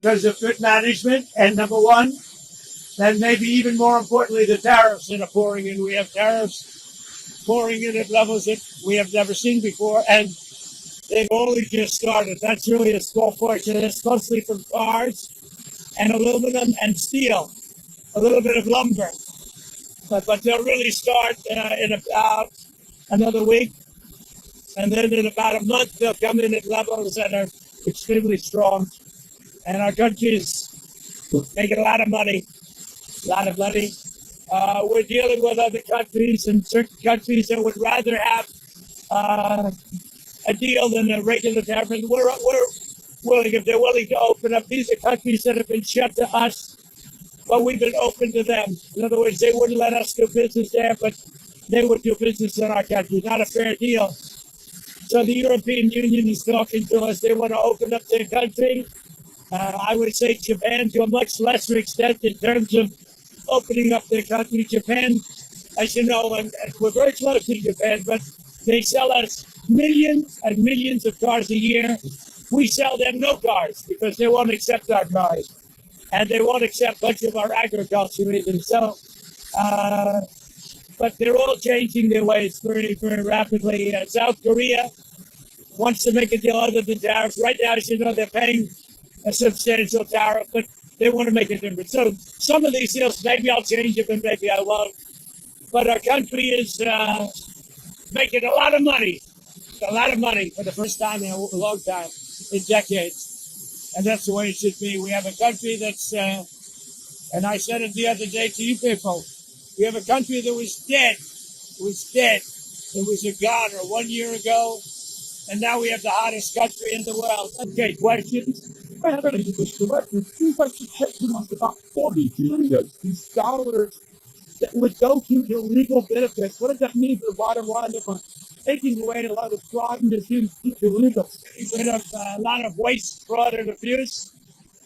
because of good management, and number one, then maybe even more importantly, the tariffs that are pouring in. We have tariffs pouring in at levels that we have never seen before, and they've only just started. That's really a small portion. It's mostly from cars and aluminum and steel, a little bit of lumber. But they'll really start in about another week. And then in about a month, they'll come in at levels that are extremely strong. And our country's making a lot of money. We're dealing with other countries and certain countries that would rather have a deal than a regular tariff. And we're willing, if they're willing to open up. These are countries that have been shut to us, but we've been open to them. In other words, they wouldn't let us do business there, but they would do business in our country. Not a fair deal. So the European Union is talking to us. They want to open up their country. I would say Japan to a much lesser extent in terms of opening up their country. Japan, as you know, and we're very close to Japan, but they sell us millions and millions of cars a year. We sell them no cars because they won't accept our cars. And they won't accept much of our agriculture either. So, but they're all changing their ways very, very rapidly. South Korea wants to make a deal other than tariffs. Right now, as you know, they're paying a substantial tariff, but they want to make a difference. So some of these deals, maybe I'll change it, and maybe I won't. But our country is making a lot of money for the first time in a long time, in decades. And that's the way it should be. We have a country that's, and I said it the other day to you people, we have a country that was dead. It was a goner 1 year ago, and now we have the hottest country in the world. Okay, questions? I have any questions. Two questions about 40 billion dollars that would go to illegal benefits. What does that mean for the bottom line if we're taking away a lot of fraud and abuse illegal? Rid of a lot of waste, fraud, and abuse.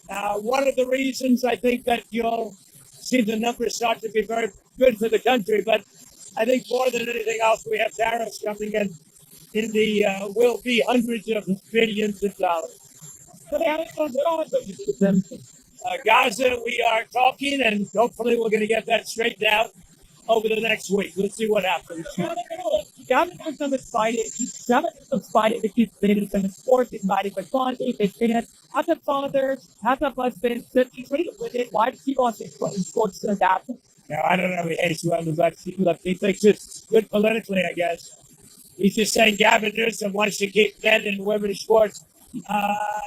One of the reasons I think that you'll see the numbers start to be very good for the country, but I think more than anything else, we have tariffs coming in the will be hundreds of billions of dollars. Gaza, we are talking, and hopefully we're going to get that straightened out over the next week. Let's see what happens. Fighting to keep cities and sports inviting for bonding, they stand as a father, as a husband, certainly treated with it. Why does he want to explain sports to that? Now, I don't know if he hates women, but he thinks it's good politically, I guess. He's just saying Gavin Newsom wants to keep men and women's sports.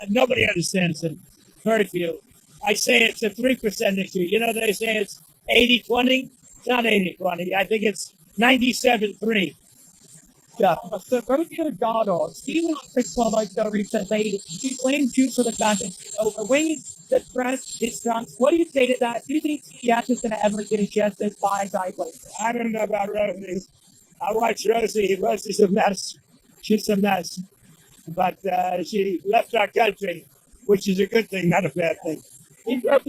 Nobody understands it. Very few. I say it's a 3% issue. You know, they say it's 80-20. It's not 80-20. I think it's 97-3. Yeah, so very good God on. Stephen like the recently, he blamed you for the fact that overweight, the press, his drugs. What do you say to that? Do you think CBS is going to ever get adjusted by guidelines? I don't know about Rosie. I watch Rosie. Rosie's a mess. She's a mess. But she left our country, which is a good thing, not a bad thing. Well, I'm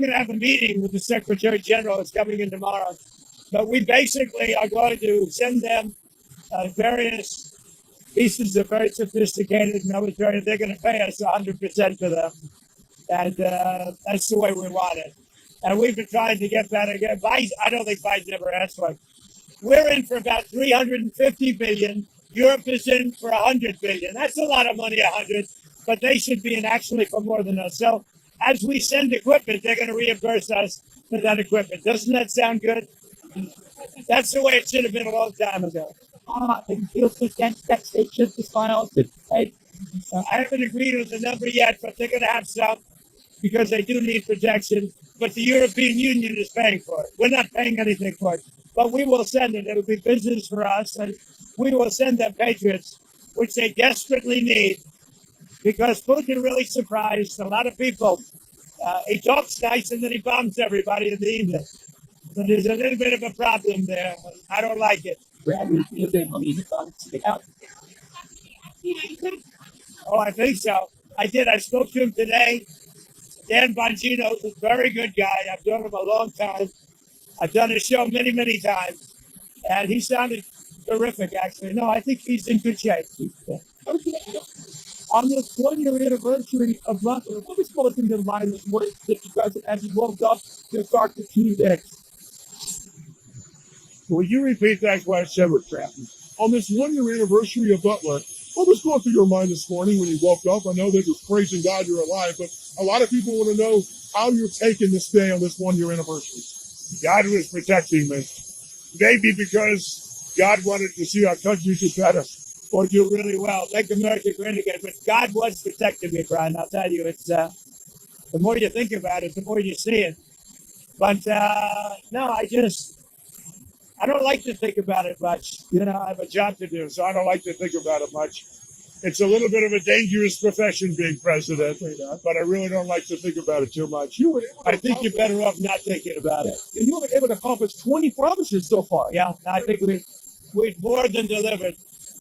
going to have a meeting with the Secretary General. It's coming in tomorrow. But we basically are going to send them various pieces of very sophisticated military. They're going to pay us 100% for them. And that's the way we want it. And we've been trying to get that again. I don't think Biden ever asked for it. We're in for about $350 billion. Europe is in for $100 billion. That's a lot of money, 100, but they should be in actually for more than us. So as we send equipment, they're going to reimburse us for that equipment. Doesn't that sound good? That's the way it should have been a long time ago. I haven't agreed with the number yet, but they're going to have some because they do need protection. But the European Union is paying for it. We're not paying anything for it. But we will send it. It'll be business for us. And we will send them Patriots, which they desperately need. Because Putin really surprised a lot of people. He talks nice and then he bombs everybody in the evening. So there's a little bit of a problem there. I don't like it. Oh, I think so. I did. I spoke to him today. Dan Bongino is a very good guy. I've known him a long time. I've done his show many, many times. And he sounded terrific, actually. No, I think he's in good shape. Okay. On this 1 year anniversary of Butler, what was going through your mind this morning that you guys, as you woke up, to start the team next? Will you repeat that question? On this 1 year anniversary of Butler, what was going through your mind this morning when you woke up? I know that you're praising God you're alive, but a lot of people want to know how you're taking this day on this 1 year anniversary. God was protecting me. Maybe because God wanted to see our country do better or do really well, make America great again. But God was protecting me, Brian. I'll tell you, it's the more you think about it, the more you see it. But no, I don't like to think about it much. You know, I have a job to do, so I don't like to think about it much. It's a little bit of a dangerous profession being president, but I really don't like to think about it too much. I think you're better off not thinking about it. And you were able to accomplish 20 promises so far. Yeah, I think we've more than delivered.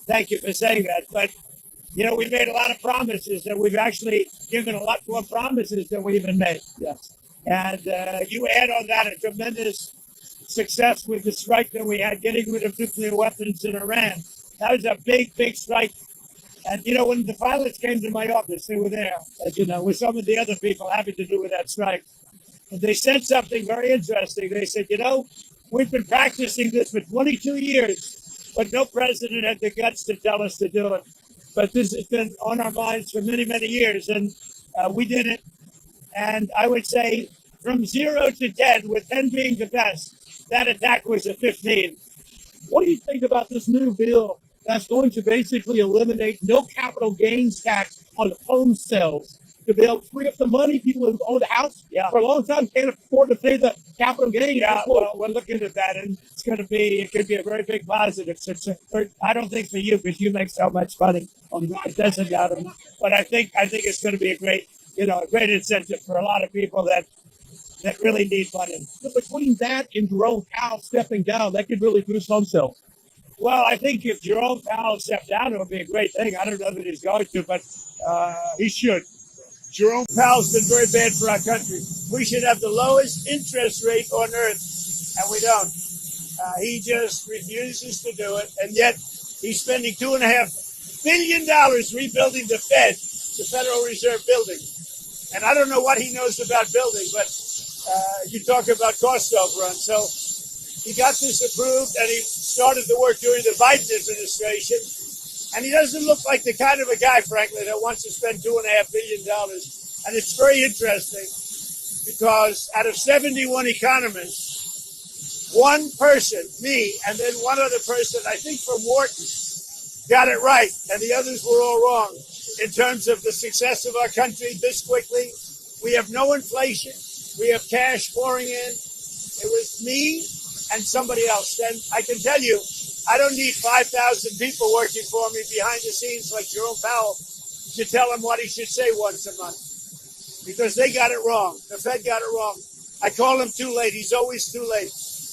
Thank you for saying that. But, you know, we made a lot of promises, and we've actually given a lot more promises than we even made. Yes. And you add on that a tremendous success with the strike that we had, getting rid of nuclear weapons in Iran. That was a big, big strike. And, you know, when the pilots came to my office, they were there, as you know, with some of the other people having to do with that strike. And they said something very interesting. They said, you know, we've been practicing this for 22 years, but no president had the guts to tell us to do it. But this has been on our minds for many, many years, and we did it. And I would say from 0 to 10, with 10 being the best, that attack was a 15. What do you think about this new bill that's going to basically eliminate no capital gains tax on home sales to be able to free up the money people who own the house for a long time can't afford to pay the capital gain? Yeah, well, we're looking at that, and it could be a very big positive. I don't think for you, because you make so much money. It doesn't matter. But I think it's going to be a great incentive for a lot of people that really need money. But between that and Jerome Powell stepping down, that could really boost home sales. Well, I think if Jerome Powell stepped down, it would be a great thing. I don't know that he's going to, but he should. Jerome Powell's been very bad for our country. We should have the lowest interest rate on earth, and we don't. He just refuses to do it, and yet he's spending $2.5 billion rebuilding the Fed, the Federal Reserve building. And I don't know what he knows about building, but you talk about cost overrun. So he got this approved, and he started the work during the Biden administration. And he doesn't look like the kind of a guy, frankly, that wants to spend $2.5 billion. And it's very interesting because out of 71 economists, one person, me, and then one other person, I think from Wharton, got it right, and the others were all wrong in terms of the success of our country this quickly. We have no inflation. We have cash pouring in. It was me and somebody else. And I can tell you, I don't need 5,000 people working for me behind the scenes like Jerome Powell to tell him what he should say once a month, because they got it wrong. The Fed got it wrong. I call him too late. He's always too late.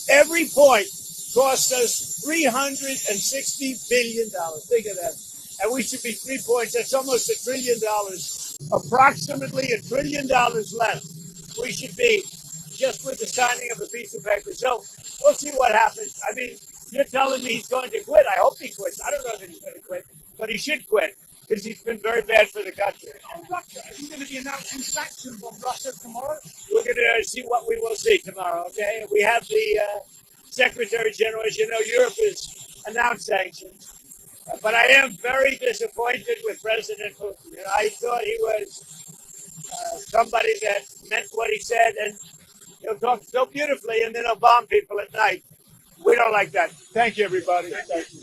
Every point cost us $360 billion. Think of that. And we should be 3 points. That's almost $1 trillion. Approximately $1 trillion left. We should be just with the signing of a piece of paper. So we'll see what happens. I mean, you're telling me he's going to quit. I hope he quits. I don't know that he's going to quit, but he should quit because he's been very bad for the country. And Russia, are you going to be announcing sanctions on Russia tomorrow? We're going to see what we will see tomorrow, okay? We have the Secretary General, as you know, Europe has announced sanctions. But I am very disappointed with President Putin. I thought he was somebody that meant what he said, and he'll talk so beautifully, and then he'll bomb people at night. We don't like that. Thank you, everybody. Thank you.